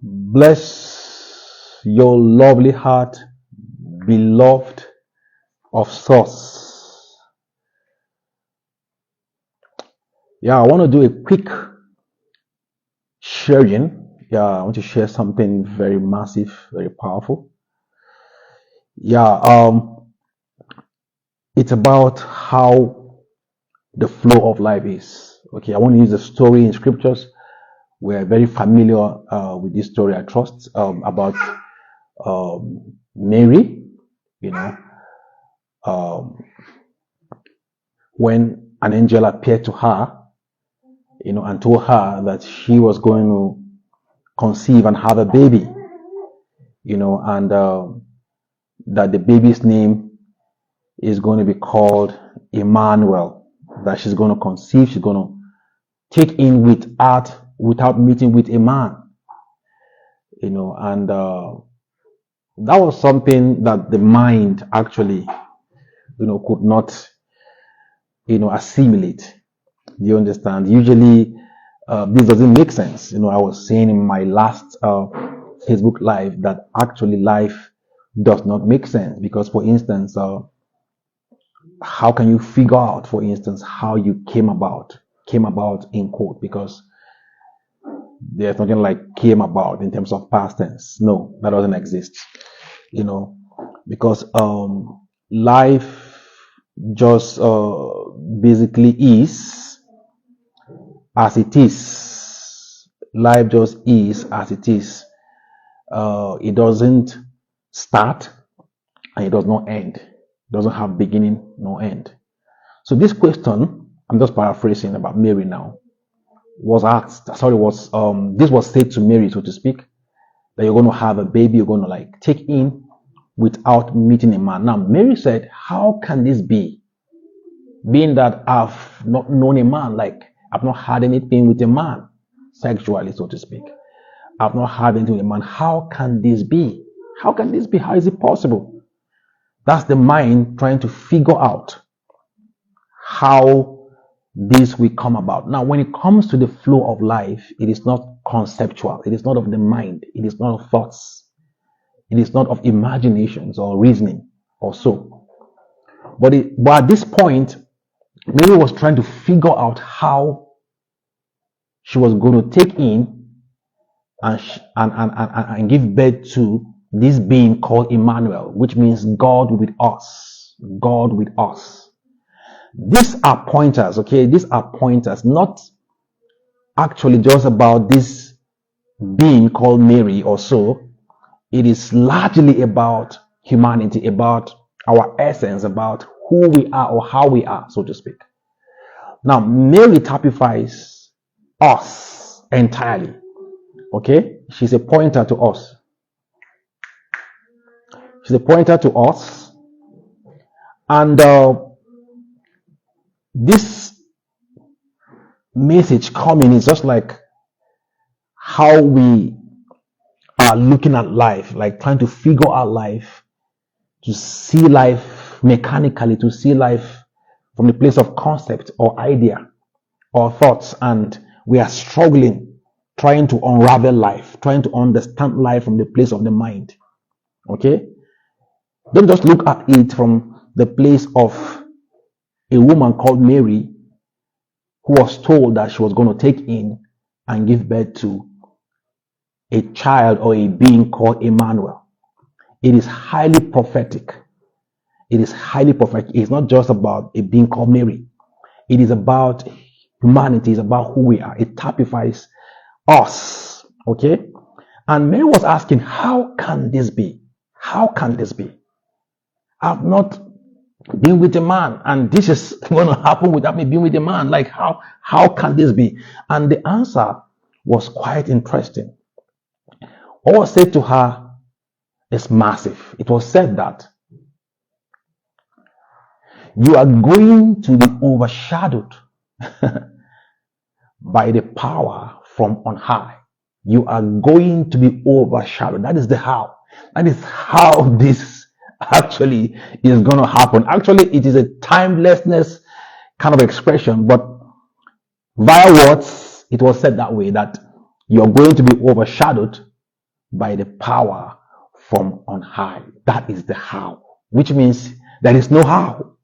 Bless your lovely heart, beloved of Source. Yeah, I want to do a quick sharing. Yeah, I want to share something very massive, very powerful. Yeah, it's about how the flow of life is. Okay, I want to use a story in scriptures. We're very familiar with this story, I trust, about Mary, you know, um, when an angel appeared to her, and told her that she was going to conceive and have a baby, and that the baby's name is going to be called Emmanuel, that she's going to conceive, she's going to take in without meeting with a man, and that was something that the mind actually, could not, assimilate. Do you understand? Usually, this doesn't make sense. I was saying in my last Facebook live that actually life does not make sense because, for instance, how can you figure out, for instance, how you came about in quote, because there's nothing like came about in terms of past tense. No, that doesn't exist. Because life just basically is as it is. Life just is as it is. It doesn't start and it does not end. It doesn't have beginning nor end. So this question, I'm just paraphrasing about Mary now, was asked, this was said to Mary, so to speak, that you're going to have a baby, you're going to take in without meeting a man. Now, Mary said, how can this be? Being that I've not known a man, I've not had anything with a man, sexually, so to speak. I've not had anything with a man. How can this be? How can this be? How is it possible? That's the mind trying to figure out how this will come about. Now, when it comes to the flow of life, it is not conceptual. It is not of the mind. It is not of thoughts. It is not of imaginations or reasoning or so. But at this point, Mary was trying to figure out how she was going to take in and give birth to this being called Emmanuel, which means God with us. God with us. These are pointers, okay? These are pointers, not actually just about this being called Mary or so. It is largely about humanity, about our essence, about who we are or how we are, so to speak. Now, Mary typifies us entirely, okay? She's a pointer to us. She's a pointer to us. And this message coming is just like how we are looking at life, like trying to figure out life, to see life mechanically, to see life from the place of concept or idea or thoughts, and we are struggling, trying to unravel life, trying to understand life from the place of the mind. Okay? Don't just look at it from the place of a woman called Mary who was told that she was going to take in and give birth to a child or a being called Emmanuel. It is highly prophetic. It is highly prophetic. It's not just about a being called Mary. It is about humanity. It's about who we are. It typifies us. Okay? And Mary was asking, how can this be? How can this be? I've not been with a man, and this is going to happen without me being with a man. How can this be? And the answer was quite interesting. What was said to her is massive. It was said that you are going to be overshadowed by the power from on high. You are going to be overshadowed. That is the how. That is how this actually is going to happen. Actually, it is a timelessness kind of expression, but via words, it was said that way, that you're going to be overshadowed by the power from on high. That is the how, which means there is no how.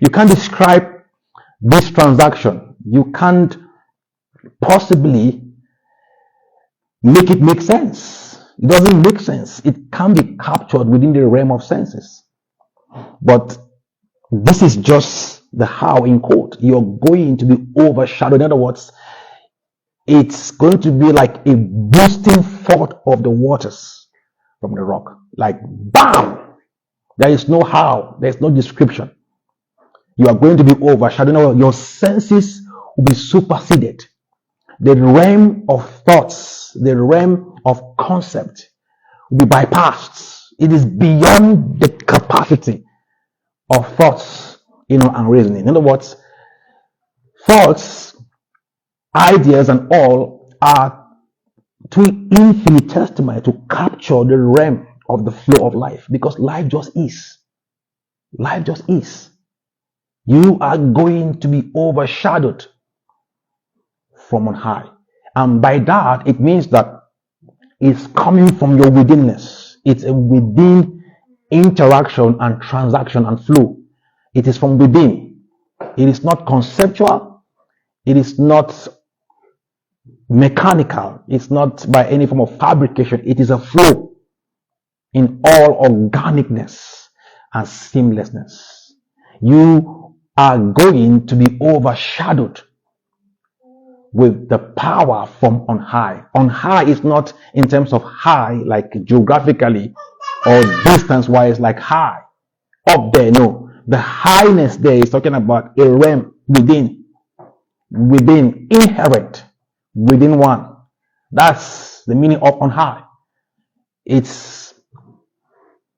You can't describe this transaction. You can't possibly make it make sense. It doesn't make sense. It can be captured within the realm of senses. But this is just the how in quote. You're going to be overshadowed. In other words, it's going to be like a bursting forth of the waters from the rock. Like bam! There is no how. There's no description. You are going to be overshadowed. Your senses will be superseded. The realm of thoughts, the realm of concept will be bypassed. It is beyond the capacity of thoughts, and reasoning. In other words, thoughts, ideas, and all are too infinitesimal to capture the realm of the flow of life, because life just is. Life just is. You are going to be overshadowed from on high. And by that, it means that it's coming from your withinness. It's a within interaction and transaction and flow. It is from within. It is not conceptual. It is not mechanical. It's not by any form of fabrication. It is a flow in all organicness and seamlessness. You are going to be overshadowed with the power from on high. On high is not in terms of high, like geographically or distance wise, like high up there. No, the highness there is talking about a realm within, inherent, within one. That's the meaning of on high. It's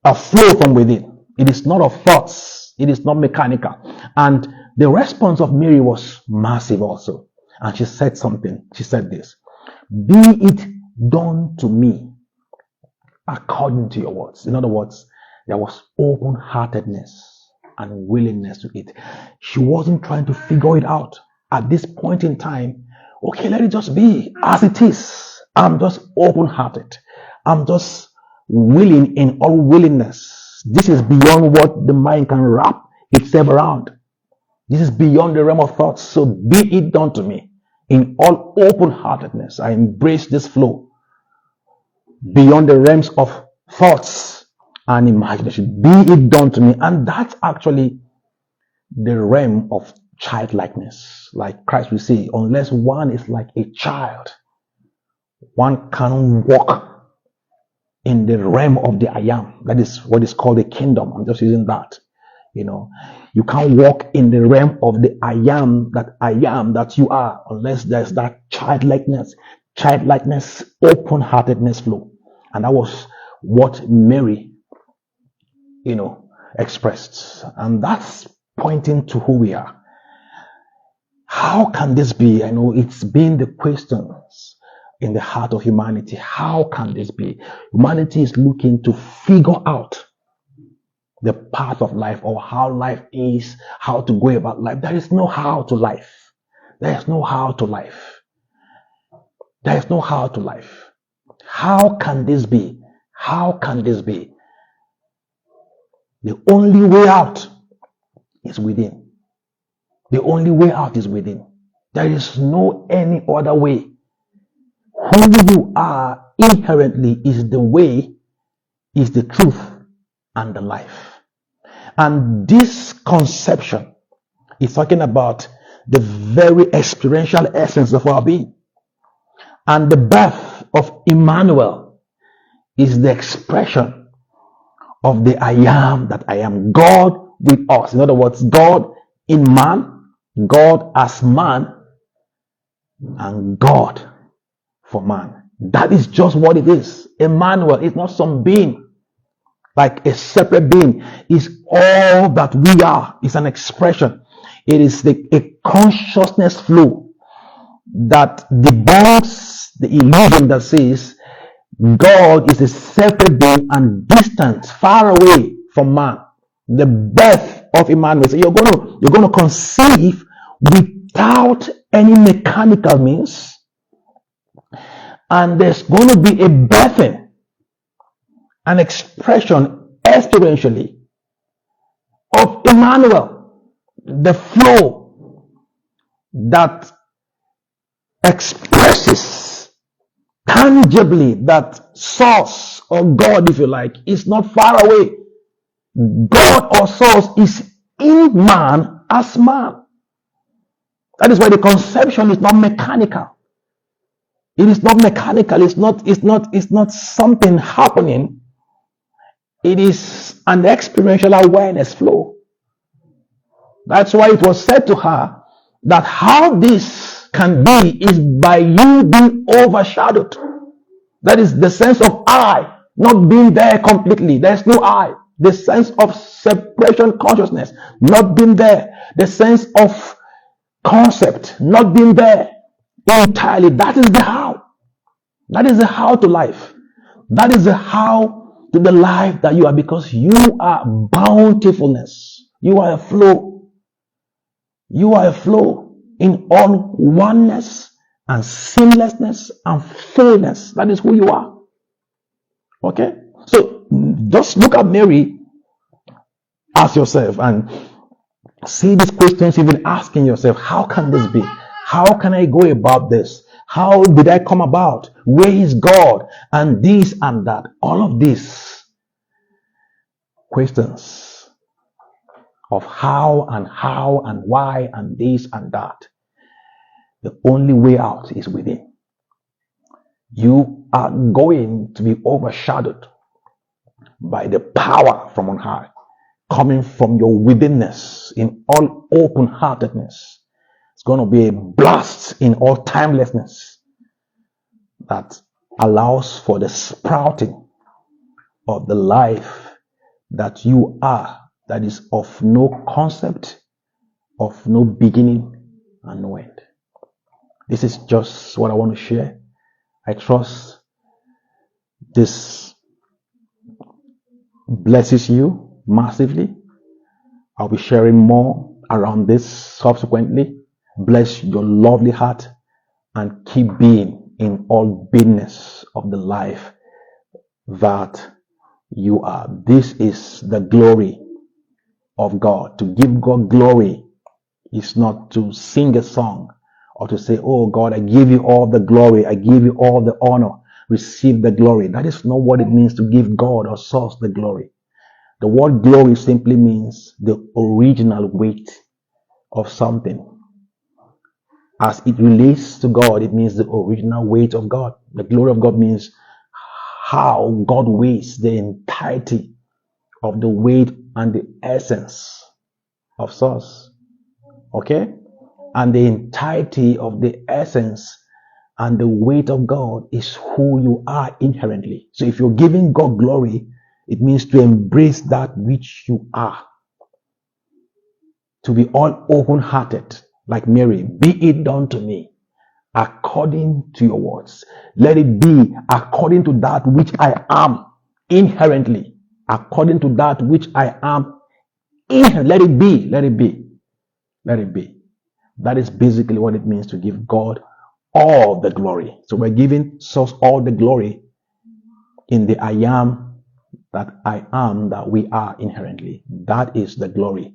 a flow from within. It is not of thoughts. It is not mechanical. And the response of Mary was massive also. And she said something. She said this: "Be it done to me according to your words." In other words, there was open-heartedness and willingness to it. She wasn't trying to figure it out at this point in time. Okay, let it just be as it is. I'm just open-hearted. I'm just willing in all willingness. This is beyond what the mind can wrap itself around. This is beyond the realm of thoughts. So be it done to me. In all open-heartedness, I embrace this flow beyond the realms of thoughts and imagination. Be it done to me. And that's actually the realm of childlikeness. Like Christ will say, unless one is like a child, one cannot walk in the realm of the I am. That is what is called the kingdom. I'm just using that. You can't walk in the realm of the I am that you are, unless there's that childlikeness, open-heartedness flow. And that was what Mary, expressed. And that's pointing to who we are. How can this be? I know it's been the questions in the heart of humanity. How can this be? Humanity is looking to figure out the path of life, or how life is, how to go about life. There is no how to life. There is no how to life. There is no how to life. How can this be? How can this be? The only way out is within. The only way out is within. There is no any other way. Who you are inherently is the way, is the truth, and the life. And this conception is talking about the very experiential essence of our being. And the birth of Emmanuel is the expression of the I am that I am, God with us. In other words, God in man, God as man, and God for man. That is just what it is. Emmanuel is not some being, like a separate being. Is all that we are. It's an expression. It is a consciousness flow that debunks the illusion that says God is a separate being and distant, far away from man. The birth of Emmanuel. So you're going to conceive without any mechanical means. And there's going to be a birthing, an expression experientially of Emmanuel, the flow that expresses tangibly that source or God, if you like, is not far away. God or source is in man as man. That is why the conception is not mechanical. It is not mechanical. It's not something happening. It is an experiential awareness flow. That's why it was said to her that how this can be is by you being overshadowed. That is the sense of I not being there completely. There's no I. The sense of separation consciousness not being there. The sense of concept not being there entirely. That is the how. That is the how to life. That is the how to the life that you are, because you are bountifulness. You are a flow. You are a flow in all oneness and seamlessness and fullness. That is who you are. Okay? So just look at Mary as yourself and see these questions, even asking yourself, how can this be? How can I go about this? How did I come about? Where is God? And this and that. All of these questions of how and why and this and that. The only way out is within. You are going to be overshadowed by the power from on high, coming from your withinness in all open-heartedness. It's going to be a blast in all timelessness that allows for the sprouting of the life that you are, that is of no concept, of no beginning and no end. This is just what I want to share. I trust this blesses you massively. I'll be sharing more around this subsequently. Bless your lovely heart and keep being in all business of the life that you are. This is the glory of God. To give God glory is not to sing a song or to say, oh God, I give you all the glory. I give you all the honor. Receive the glory. That is not what it means to give God or source the glory. The word glory simply means the original weight of something. As it relates to God, it means the original weight of God. The glory of God means how God weighs the entirety of the weight and the essence of source. Okay? And the entirety of the essence and the weight of God is who you are inherently. So if you're giving God glory, it means to embrace that which you are. To be all open-hearted, like Mary. Be it done to me according to your words. Let it be according to that which I am inherently. According to that which I am inherently. Let it be. Let it be. Let it be. That is basically what it means to give God all the glory. So we're giving source all the glory in the I am that we are inherently. That is the glory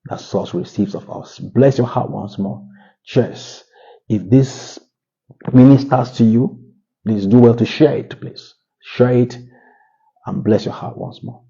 that source receives of us. Bless your heart once more. Cheers. If this ministers to you, please do well to share it, please. Share it and bless your heart once more.